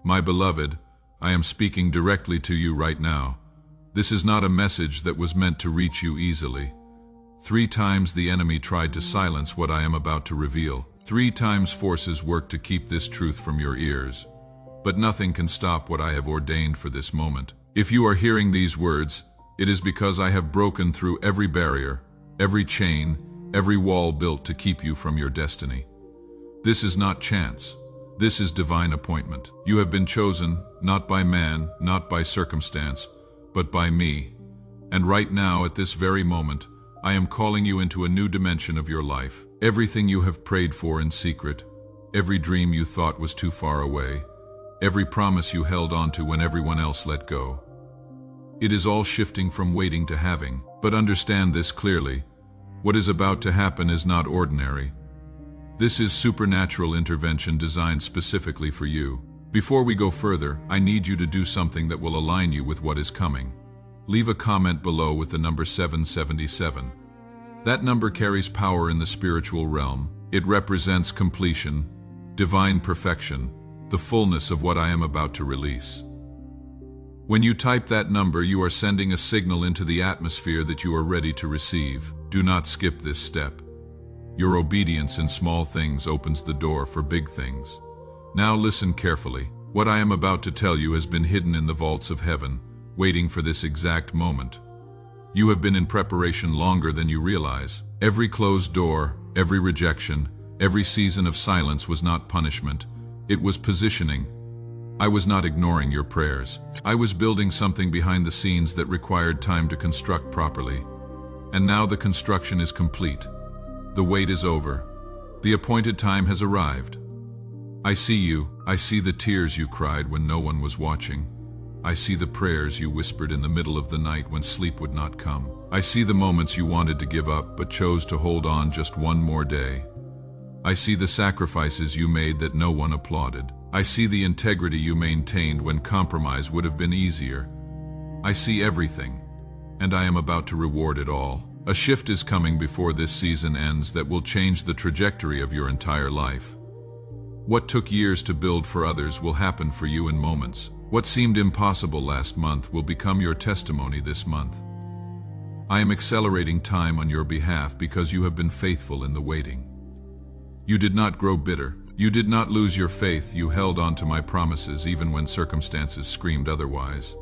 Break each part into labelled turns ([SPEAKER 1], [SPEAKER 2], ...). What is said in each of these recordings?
[SPEAKER 1] My beloved, I am speaking directly to you right now. This is not a message that was meant to reach you easily. 3 times the enemy tried to silence what I am about to reveal. 3 times forces worked to keep this truth from your ears. But nothing can stop what I have ordained for this moment. If you are hearing these words, it is because I have broken through every barrier, every chain, every wall built to keep you from your destiny. This is not chance. This is divine appointment. You have been chosen, not by man, not by circumstance, but by me. And right now, at this very moment, I am calling you into a new dimension of your life. Everything you have prayed for in secret, every dream you thought was too far away, every promise you held onto when everyone else let go. It is all shifting from waiting to having. But understand this clearly. What is about to happen is not ordinary. This is supernatural intervention designed specifically for you. Before we go further, I need you to do something that will align you with what is coming. Leave a comment below with the number 777. That number carries power in the spiritual realm. It represents completion, divine perfection, the fullness of what I am about to release. When you type that number, you are sending a signal into the atmosphere that you are ready to receive. Do not skip this step. Your obedience in small things opens the door for big things. Now listen carefully. What I am about to tell you has been hidden in the vaults of heaven, waiting for this exact moment. You have been in preparation longer than you realize. Every closed door, every rejection, every season of silence was not punishment. It was positioning. I was not ignoring your prayers. I was building something behind the scenes that required time to construct properly. And now the construction is complete. The wait is over. The appointed time has arrived. I see you. I see the tears you cried when no one was watching. I see the prayers you whispered in the middle of the night when sleep would not come. I see the moments you wanted to give up but chose to hold on just one more day. I see the sacrifices you made that no one applauded. I see the integrity you maintained when compromise would have been easier. I see everything, and I am about to reward it all. A shift is coming before this season ends that will change the trajectory of your entire life. What took years to build for others will happen for you in moments. What seemed impossible last month will become your testimony this month. I am accelerating time on your behalf because you have been faithful in the waiting. You did not grow bitter. You did not lose your faith. You held on to my promises even when circumstances screamed otherwise.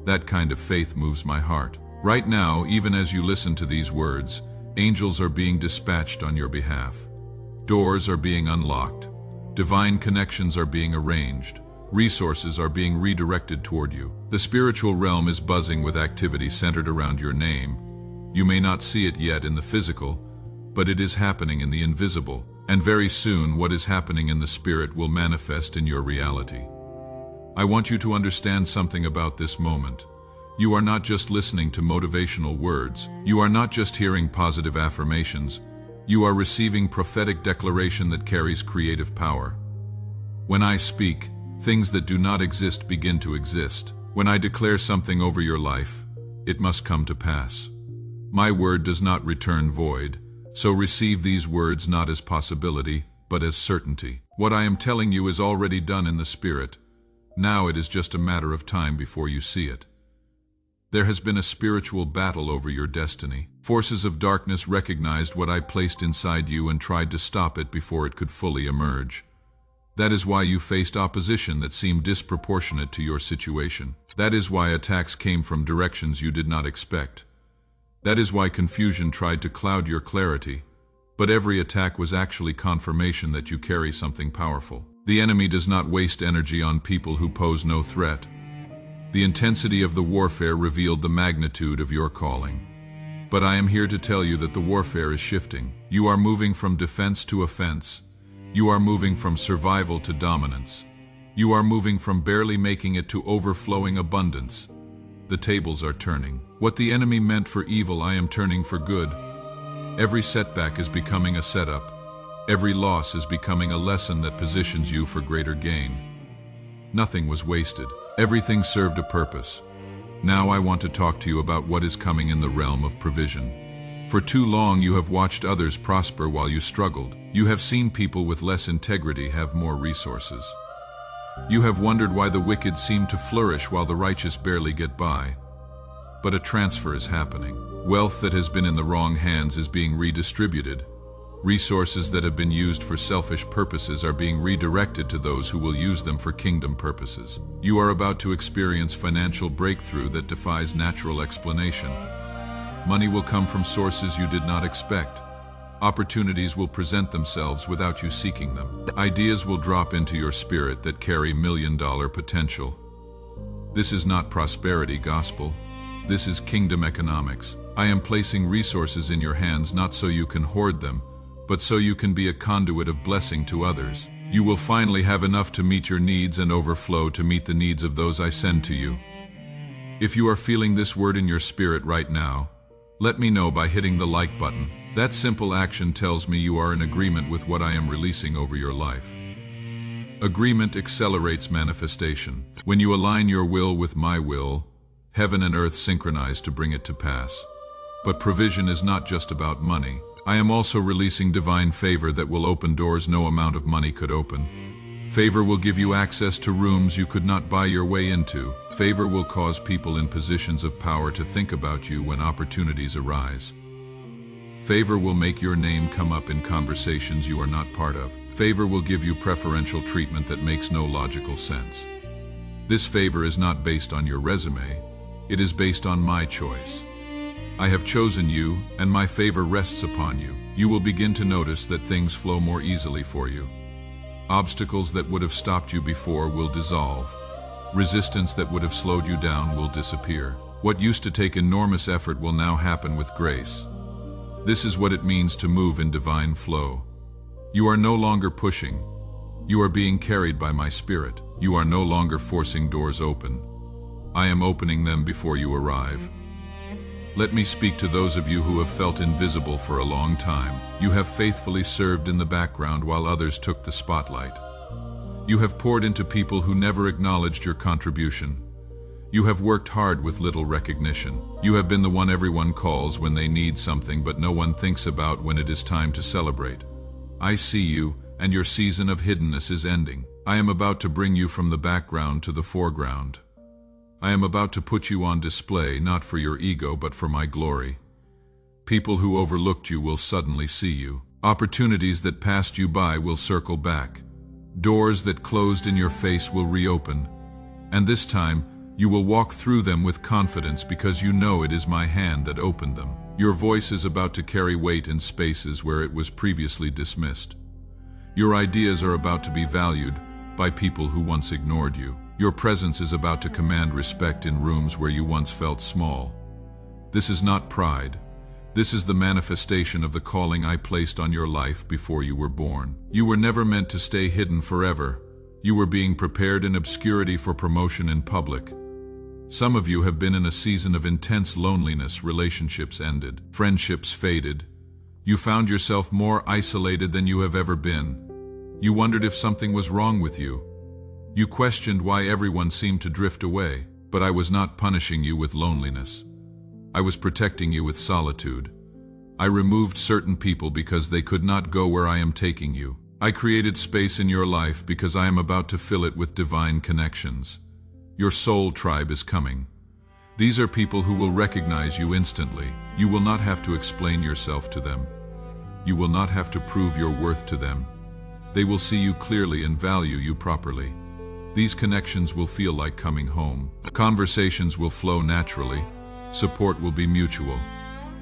[SPEAKER 1] That kind of faith moves my heart. Right now, even as you listen to these words, angels are being dispatched on your behalf. Doors are being unlocked. Divine connections are being arranged. Resources are being redirected toward you. The spiritual realm is buzzing with activity centered around your name. You may not see it yet in the physical, but it is happening in the invisible. And very soon, what is happening in the spirit will manifest in your reality. I want you to understand something about this moment. You are not just listening to motivational words. You are not just hearing positive affirmations. You are receiving prophetic declaration that carries creative power. When I speak, things that do not exist begin to exist. When I declare something over your life, it must come to pass. My word does not return void. So receive these words not as possibility, but as certainty. What I am telling you is already done in the spirit. Now it is just a matter of time before you see it. There has been a spiritual battle over your destiny. Forces of darkness recognized what I placed inside you and tried to stop it before it could fully emerge. That is why you faced opposition that seemed disproportionate to your situation. That is why attacks came from directions you did not expect. That is why confusion tried to cloud your clarity, but every attack was actually confirmation that you carry something powerful. The enemy does not waste energy on people who pose no threat. The intensity of the warfare revealed the magnitude of your calling. But I am here to tell you that the warfare is shifting. You are moving from defense to offense. You are moving from survival to dominance. You are moving from barely making it to overflowing abundance. The tables are turning. What the enemy meant for evil, I am turning for good. Every setback is becoming a setup. Every loss is becoming a lesson that positions you for greater gain. Nothing was wasted. Everything served a purpose. Now I want to talk to you about what is coming in the realm of provision. For too long you have watched others prosper while you struggled. You have seen people with less integrity have more resources. You have wondered why the wicked seem to flourish while the righteous barely get by. But a transfer is happening. Wealth that has been in the wrong hands is being redistributed. Resources that have been used for selfish purposes are being redirected to those who will use them for kingdom purposes. You are about to experience financial breakthrough that defies natural explanation. Money will come from sources you did not expect. Opportunities will present themselves without you seeking them. Ideas will drop into your spirit that carry million-dollar potential. This is not prosperity gospel. This is kingdom economics. I am placing resources in your hands not so you can hoard them, but so you can be a conduit of blessing to others. You will finally have enough to meet your needs and overflow to meet the needs of those I send to you. If you are feeling this word in your spirit right now, let me know by hitting the like button. That simple action tells me you are in agreement with what I am releasing over your life. Agreement accelerates manifestation. When you align your will with my will, heaven and earth synchronize to bring it to pass. But provision is not just about money. I am also releasing divine favor that will open doors no amount of money could open. Favor will give you access to rooms you could not buy your way into. Favor will cause people in positions of power to think about you when opportunities arise. Favor will make your name come up in conversations you are not part of. Favor will give you preferential treatment that makes no logical sense. This favor is not based on your resume. It is based on my choice. I have chosen you, and my favor rests upon you. You will begin to notice that things flow more easily for you. Obstacles that would have stopped you before will dissolve. Resistance that would have slowed you down will disappear. What used to take enormous effort will now happen with grace. This is what it means to move in divine flow. You are no longer pushing. You are being carried by my spirit. You are no longer forcing doors open. I am opening them before you arrive. Let me speak to those of you who have felt invisible for a long time. You have faithfully served in the background while others took the spotlight. You have poured into people who never acknowledged your contribution. You have worked hard with little recognition. You have been the one everyone calls when they need something but no one thinks about when it is time to celebrate. I see you, and your season of hiddenness is ending. I am about to bring you from the background to the foreground. I am about to put you on display, not for your ego, but for my glory. People who overlooked you will suddenly see you. Opportunities that passed you by will circle back. Doors that closed in your face will reopen. And this time, you will walk through them with confidence because you know it is my hand that opened them. Your voice is about to carry weight in spaces where it was previously dismissed. Your ideas are about to be valued by people who once ignored you. Your presence is about to command respect in rooms where you once felt small. This is not pride. This is the manifestation of the calling I placed on your life before you were born. You were never meant to stay hidden forever. You were being prepared in obscurity for promotion in public. Some of you have been in a season of intense loneliness. Relationships ended. Friendships faded. You found yourself more isolated than you have ever been. You wondered if something was wrong with you. You questioned why everyone seemed to drift away, but I was not punishing you with loneliness. I was protecting you with solitude. I removed certain people because they could not go where I am taking you. I created space in your life because I am about to fill it with divine connections. Your soul tribe is coming. These are people who will recognize you instantly. You will not have to explain yourself to them. You will not have to prove your worth to them. They will see you clearly and value you properly. These connections will feel like coming home. Conversations will flow naturally. Support will be mutual.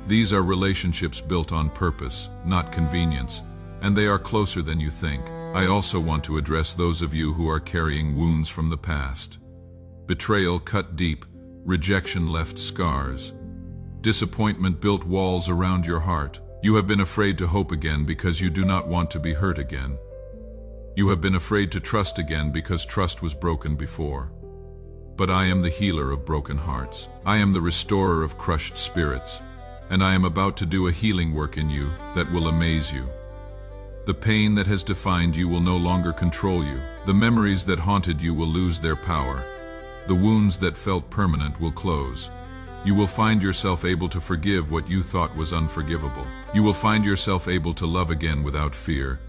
[SPEAKER 1] These are relationships built on purpose, not convenience, and they are closer than you think. I also want to address those of you who are carrying wounds from the past. Betrayal cut deep, rejection left scars. Disappointment built walls around your heart. You have been afraid to hope again because you do not want to be hurt again. You have been afraid to trust again because trust was broken before. But I am the healer of broken hearts. I am the restorer of crushed spirits, and I am about to do a healing work in you that will amaze you. The pain that has defined you will no longer control you. The memories that haunted you will lose their power. The wounds that felt permanent will close. You will find yourself able to forgive what you thought was unforgivable. You will find yourself able to love again without fear.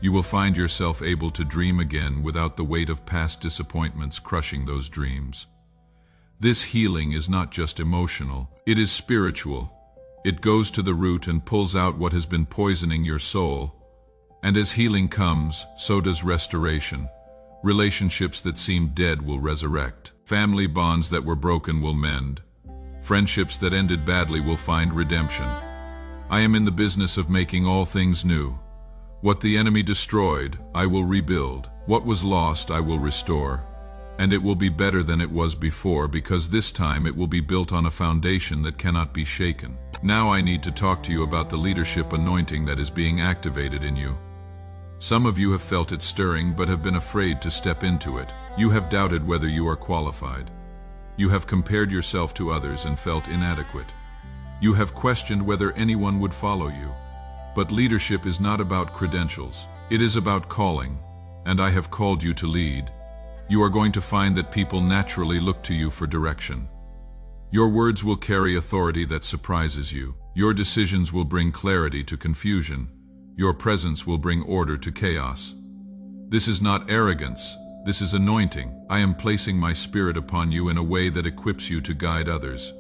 [SPEAKER 1] You will find yourself able to dream again without the weight of past disappointments crushing those dreams. This healing is not just emotional, it is spiritual. It goes to the root and pulls out what has been poisoning your soul. And as healing comes, so does restoration. Relationships that seemed dead will resurrect. Family bonds that were broken will mend. Friendships that ended badly will find redemption. I am in the business of making all things new. What the enemy destroyed, I will rebuild. What was lost, I will restore. And it will be better than it was before, because this time it will be built on a foundation that cannot be shaken. Now I need to talk to you about the leadership anointing that is being activated in you. Some of you have felt it stirring but have been afraid to step into it. You have doubted whether you are qualified. You have compared yourself to others and felt inadequate. You have questioned whether anyone would follow you. But leadership is not about credentials. It is about calling, and I have called you to lead. You are going to find that people naturally look to you for direction. Your words will carry authority that surprises you. Your decisions will bring clarity to confusion. Your presence will bring order to chaos. This is not arrogance. This is anointing. I am placing my spirit upon you in a way that equips you to guide others.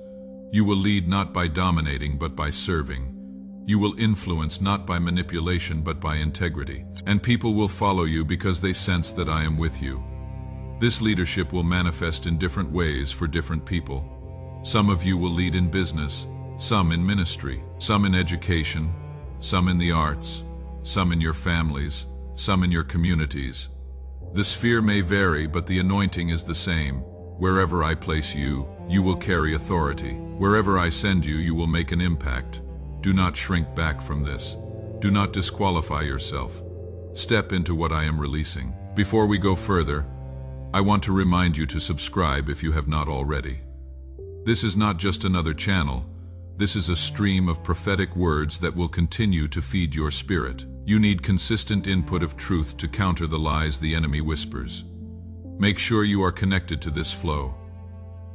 [SPEAKER 1] You will lead not by dominating but by serving. You will influence not by manipulation but by integrity. And people will follow you because they sense that I am with you. This leadership will manifest in different ways for different people. Some of you will lead in business, some in ministry, some in education, some in the arts, some in your families, some in your communities. The sphere may vary, but the anointing is the same. Wherever I place you, you will carry authority. Wherever I send you, you will make an impact. Do not shrink back from this. Do not disqualify yourself. Step into what I am releasing. Before we go further, I want to remind you to subscribe if you have not already. This is not just another channel. This is a stream of prophetic words that will continue to feed your spirit. You need consistent input of truth to counter the lies the enemy whispers. Make sure you are connected to this flow.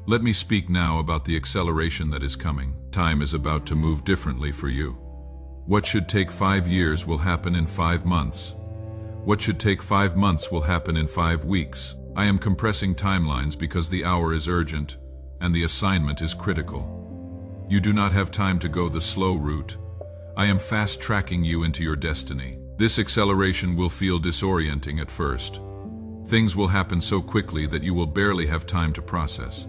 [SPEAKER 1] Let me speak now about the acceleration that is coming. Time is about to move differently for you. What should take 5 years will happen in 5 months. What should take 5 months will happen in 5 weeks. I am compressing timelines because the hour is urgent and the assignment is critical. You do not have time to go the slow route. I am fast-tracking you into your destiny. This acceleration will feel disorienting at first. Things will happen so quickly that you will barely have time to process.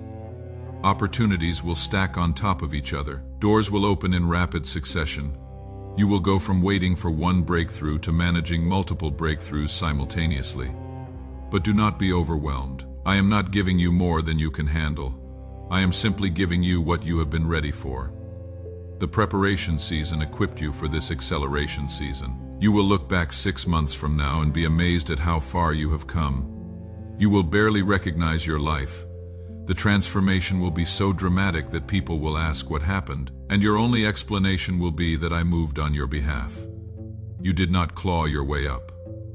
[SPEAKER 1] Opportunities will stack on top of each other. Doors will open in rapid succession. You will go from waiting for one breakthrough to managing multiple breakthroughs simultaneously. But do not be overwhelmed. I am not giving you more than you can handle. I am simply giving you what you have been ready for. The preparation season equipped you for this acceleration season. You will look back 6 months from now and be amazed at how far you have come. You will barely recognize your life. The transformation will be so dramatic that people will ask what happened, and your only explanation will be that I moved on your behalf. You did not claw your way up.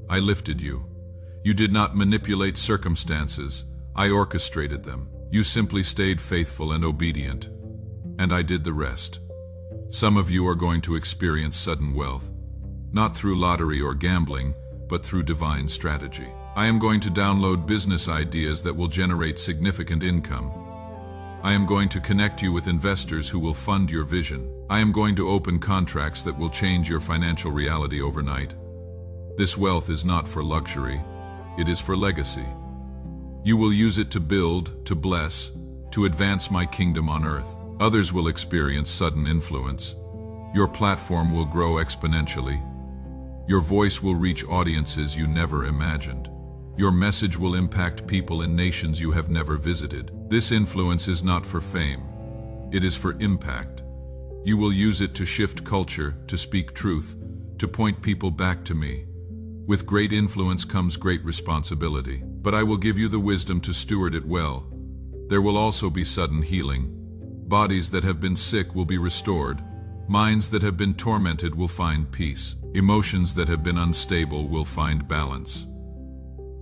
[SPEAKER 1] I lifted you. You did not manipulate circumstances. I orchestrated them. You simply stayed faithful and obedient, and I did the rest. Some of you are going to experience sudden wealth, not through lottery or gambling, but through divine strategy. I am going to download business ideas that will generate significant income. I am going to connect you with investors who will fund your vision. I am going to open contracts that will change your financial reality overnight. This wealth is not for luxury, it is for legacy. You will use it to build, to bless, to advance my kingdom on earth. Others will experience sudden influence. Your platform will grow exponentially. Your voice will reach audiences you never imagined. Your message will impact people in nations you have never visited. This influence is not for fame. It is for impact. You will use it to shift culture, to speak truth, to point people back to me. With great influence comes great responsibility, but I will give you the wisdom to steward it well. There will also be sudden healing. Bodies that have been sick will be restored. Minds that have been tormented will find peace. Emotions that have been unstable will find balance.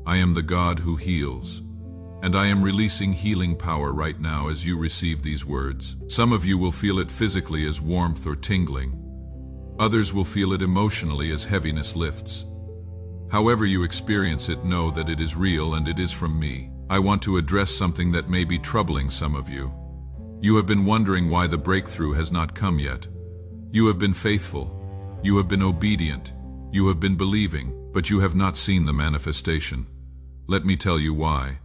[SPEAKER 1] I am the God who heals, and I am releasing healing power right now as you receive these words. Some of you will feel it physically as warmth or tingling. Others will feel it emotionally as heaviness lifts. However you experience it, know that it is real and it is from me. I want to address something that may be troubling some of you. You have been wondering why the breakthrough has not come yet. You have been faithful. You have been obedient. You have been believing, but you have not seen the manifestation. Let me tell you why.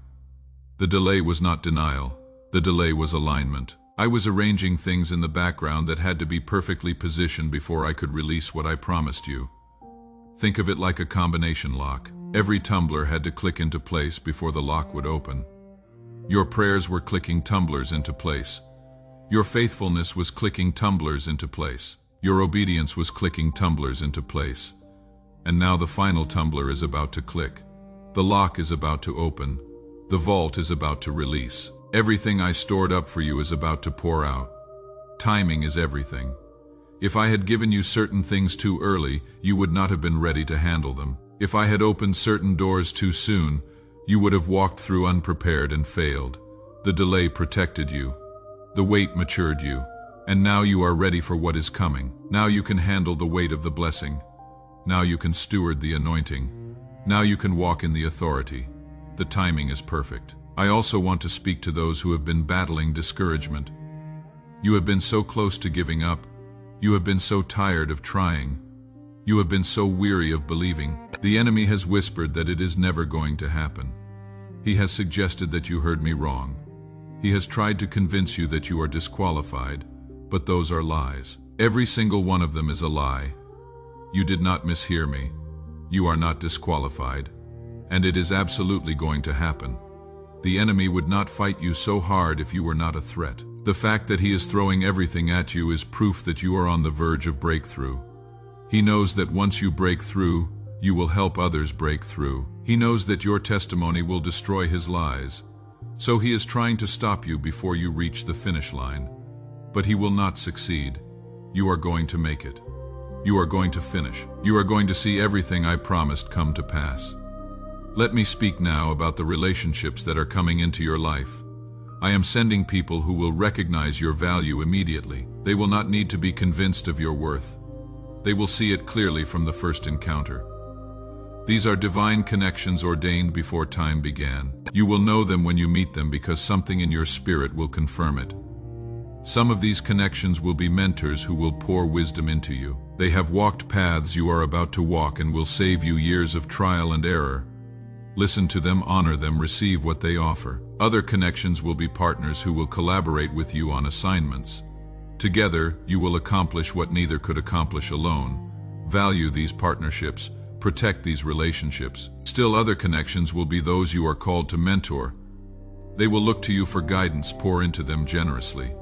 [SPEAKER 1] The delay was not denial. The delay was alignment. I was arranging things in the background that had to be perfectly positioned before I could release what I promised you. Think of it like a combination lock. Every tumbler had to click into place before the lock would open. Your prayers were clicking tumblers into place. Your faithfulness was clicking tumblers into place. Your obedience was clicking tumblers into place. And now the final tumbler is about to click. The lock is about to open. The vault is about to release. Everything I stored up for you is about to pour out. Timing is everything. If I had given you certain things too early, you would not have been ready to handle them. If I had opened certain doors too soon, you would have walked through unprepared and failed. The delay protected you. The wait matured you. And now you are ready for what is coming. Now you can handle the weight of the blessing. Now you can steward the anointing. Now you can walk in the authority. The timing is perfect. I also want to speak to those who have been battling discouragement. You have been so close to giving up. You have been so tired of trying. You have been so weary of believing. The enemy has whispered that it is never going to happen. He has suggested that you heard me wrong. He has tried to convince you that you are disqualified, but those are lies. Every single one of them is a lie. You did not mishear me. You are not disqualified, and it is absolutely going to happen. The enemy would not fight you so hard if you were not a threat. The fact that he is throwing everything at you is proof that you are on the verge of breakthrough. He knows that once you break through, you will help others break through. He knows that your testimony will destroy his lies. So he is trying to stop you before you reach the finish line. But he will not succeed. You are going to make it. You are going to finish. You are going to see everything I promised come to pass. Let me speak now about the relationships that are coming into your life. I am sending people who will recognize your value immediately. They will not need to be convinced of your worth. They will see it clearly from the first encounter. These are divine connections ordained before time began. You will know them when you meet them because something in your spirit will confirm it. Some of these connections will be mentors who will pour wisdom into you. They have walked paths you are about to walk and will save you years of trial and error. Listen to them, honor them, receive what they offer. Other connections will be partners who will collaborate with you on assignments. Together, you will accomplish what neither could accomplish alone. Value these partnerships, protect these relationships. Still, other connections will be those you are called to mentor. They will look to you for guidance, pour into them generously.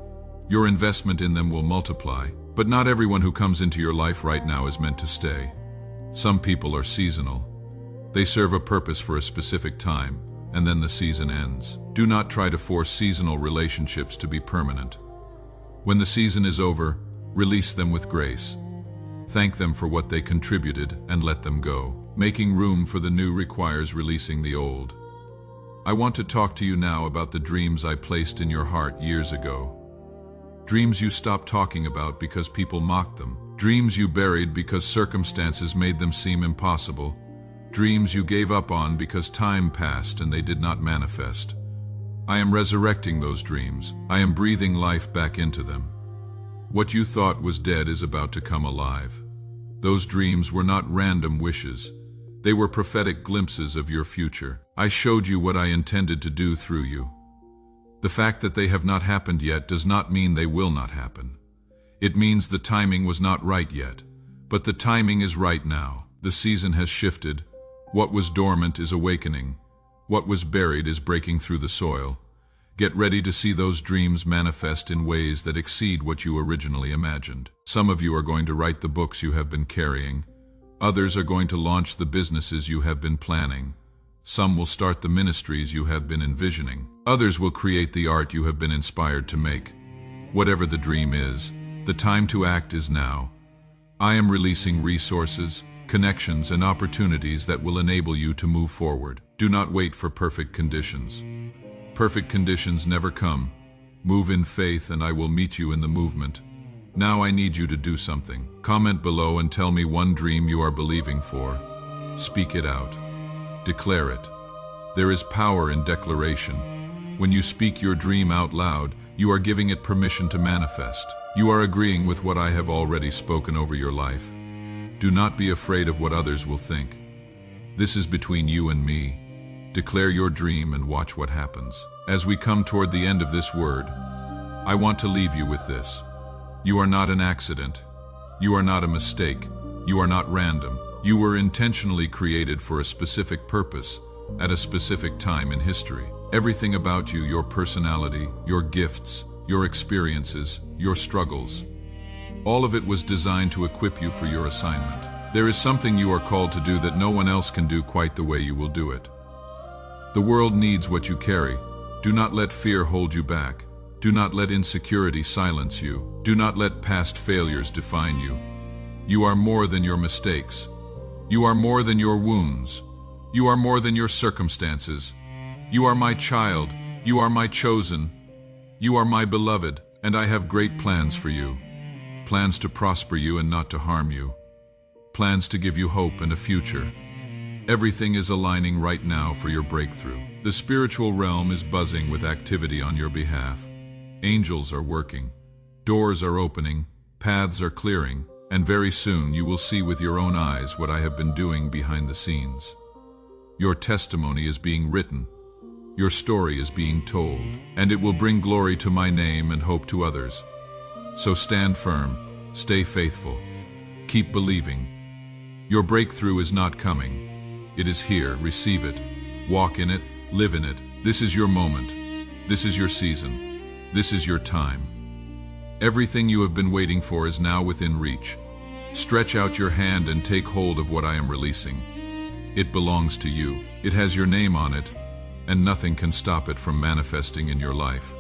[SPEAKER 1] Your investment in them will multiply, but not everyone who comes into your life right now is meant to stay. Some people are seasonal. They serve a purpose for a specific time, and then the season ends. Do not try to force seasonal relationships to be permanent. When the season is over, release them with grace. Thank them for what they contributed and let them go. Making room for the new requires releasing the old. I want to talk to you now about the dreams I placed in your heart years ago. Dreams you stopped talking about because people mocked them. Dreams you buried because circumstances made them seem impossible. Dreams you gave up on because time passed and they did not manifest. I am resurrecting those dreams. I am breathing life back into them. What you thought was dead is about to come alive. Those dreams were not random wishes. They were prophetic glimpses of your future. I showed you what I intended to do through you. The fact that they have not happened yet does not mean they will not happen. It means the timing was not right yet, but the timing is right now. The season has shifted. What was dormant is awakening. What was buried is breaking through the soil. Get ready to see those dreams manifest in ways that exceed what you originally imagined. Some of you are going to write the books you have been carrying. Others are going to launch the businesses you have been planning. Some will start the ministries you have been envisioning. Others will create the art you have been inspired to make. Whatever the dream is, the time to act is now. I am releasing resources, connections, and opportunities that will enable you to move forward. Do not wait for perfect conditions. Perfect conditions never come. Move in faith and I will meet you in the movement. Now I need you to do something. Comment below and tell me one dream you are believing for. Speak it out. Declare it. There is power in declaration. When you speak your dream out loud, you are giving it permission to manifest. You are agreeing with what I have already spoken over your life. Do not be afraid of what others will think. This is between you and me. Declare your dream and watch what happens. As we come toward the end of this word, I want to leave you with this. You are not an accident. You are not a mistake. You are not random. You were intentionally created for a specific purpose at a specific time in history. Everything about you, your personality, your gifts, your experiences, your struggles, all of it was designed to equip you for your assignment. There is something you are called to do that no one else can do quite the way you will do it. The world needs what you carry. Do not let fear hold you back. Do not let insecurity silence you. Do not let past failures define you. You are more than your mistakes. You are more than your wounds. You are more than your circumstances. You are my child. You are my chosen. You are my beloved, and I have great plans for you. Plans to prosper you and not to harm you. Plans to give you hope and a future. Everything is aligning right now for your breakthrough. The spiritual realm is buzzing with activity on your behalf. Angels are working. Doors are opening. Paths are clearing. And very soon you will see with your own eyes what I have been doing behind the scenes. Your testimony is being written. Your story is being told, and it will bring glory to my name and hope to others. So stand firm, stay faithful, keep believing. Your breakthrough is not coming. It is here, receive it, walk in it, live in it. This is your moment. This is your season. This is your time. Everything you have been waiting for is now within reach. Stretch out your hand and take hold of what I am releasing. It belongs to you. It has your name on it, and nothing can stop it from manifesting in your life.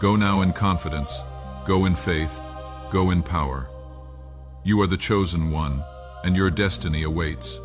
[SPEAKER 1] Go now in confidence, go in faith, go in power. You are the chosen one, and your destiny awaits.